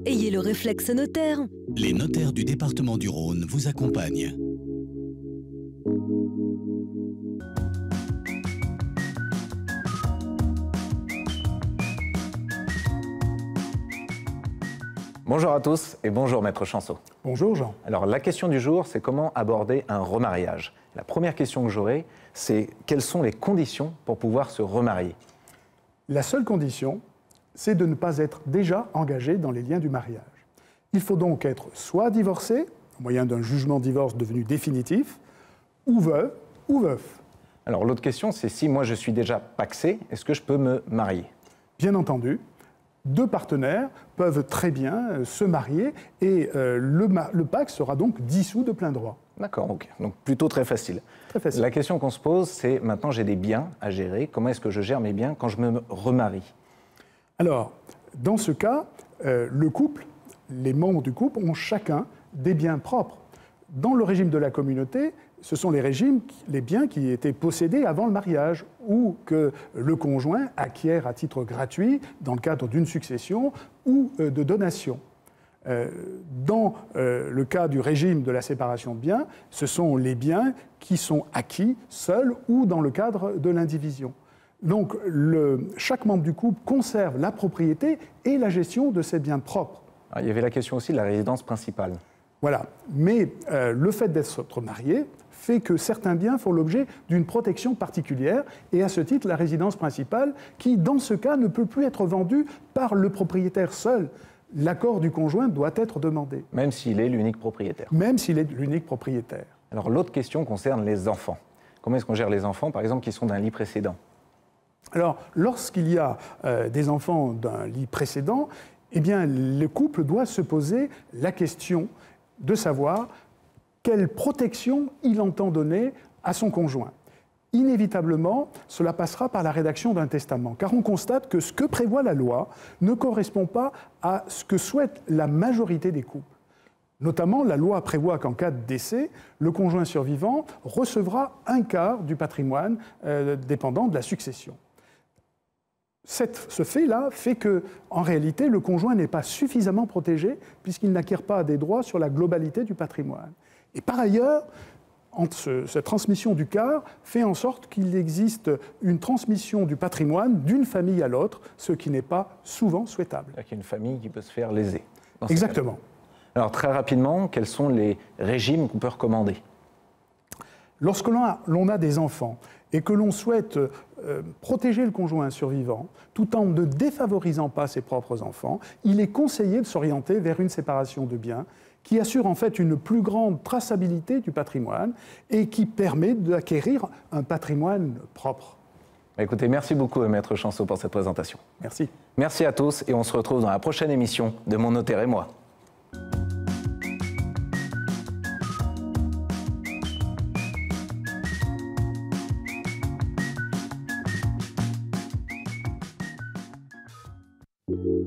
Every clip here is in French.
Ayez le réflexe notaire. Les notaires du département du Rhône vous accompagnent. Bonjour à tous et bonjour Maître Chanceau. Bonjour Jean. Alors la question du jour, c'est comment aborder un remariage. La première question que j'aurai, c'est quelles sont les conditions pour pouvoir se remarier? La seule condition, c'est de ne pas être déjà engagé dans les liens du mariage. Il faut donc être soit divorcé, au moyen d'un jugement de divorce devenu définitif, ou veuve ou veuf. Alors l'autre question, c'est si moi je suis déjà pacsé, est-ce que je peux me marier? Bien entendu, deux partenaires peuvent très bien se marier et le pacte sera donc dissous de plein droit. D'accord, ok. Donc plutôt très facile. Très facile. La question qu'on se pose, c'est maintenant j'ai des biens à gérer, comment est-ce que je gère mes biens quand je me remarie? Alors, dans ce cas, le couple, les membres du couple ont chacun des biens propres. Dans le régime de la communauté, ce sont les biens qui étaient possédés avant le mariage ou que le conjoint acquiert à titre gratuit dans le cadre d'une succession ou de donation. Dans le cas du régime de la séparation de biens, ce sont les biens qui sont acquis seuls ou dans le cadre de l'indivision. Donc, chaque membre du couple conserve la propriété et la gestion de ses biens propres. Alors, il y avait la question aussi de la résidence principale. Voilà. Mais le fait d'être marié fait que certains biens font l'objet d'une protection particulière, et à ce titre, la résidence principale, qui, dans ce cas, ne peut plus être vendue par le propriétaire seul. L'accord du conjoint doit être demandé. Même s'il est l'unique propriétaire. Même s'il est l'unique propriétaire. Alors l'autre question concerne les enfants. Comment est-ce qu'on gère les enfants, par exemple, qui sont d'un lit précédent? Alors, lorsqu'il y a des enfants d'un lit précédent, eh bien, le couple doit se poser la question de savoir quelle protection il entend donner à son conjoint. Inévitablement, cela passera par la rédaction d'un testament, car on constate que ce que prévoit la loi ne correspond pas à ce que souhaite la majorité des couples. Notamment, la loi prévoit qu'en cas de décès, le conjoint survivant recevra un quart du patrimoine dépendant de la succession. Ce fait-là fait que, en réalité, le conjoint n'est pas suffisamment protégé puisqu'il n'acquiert pas des droits sur la globalité du patrimoine. Et par ailleurs, cette transmission du quart fait en sorte qu'il existe une transmission du patrimoine d'une famille à l'autre, ce qui n'est pas souvent souhaitable. Il y a une famille qui peut se faire léser. Exactement. Alors très rapidement, quels sont les régimes qu'on peut recommander? Lorsque l'on a des enfants et que l'on souhaite protéger le conjoint survivant, tout en ne défavorisant pas ses propres enfants, il est conseillé de s'orienter vers une séparation de biens qui assure en fait une plus grande traçabilité du patrimoine et qui permet d'acquérir un patrimoine propre. Écoutez, merci beaucoup Maître Chanceau pour cette présentation. Merci. Merci à tous et on se retrouve dans la prochaine émission de Mon Notaire et moi.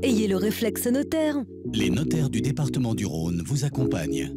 Ayez le réflexe notaire. Les notaires du département du Rhône vous accompagnent.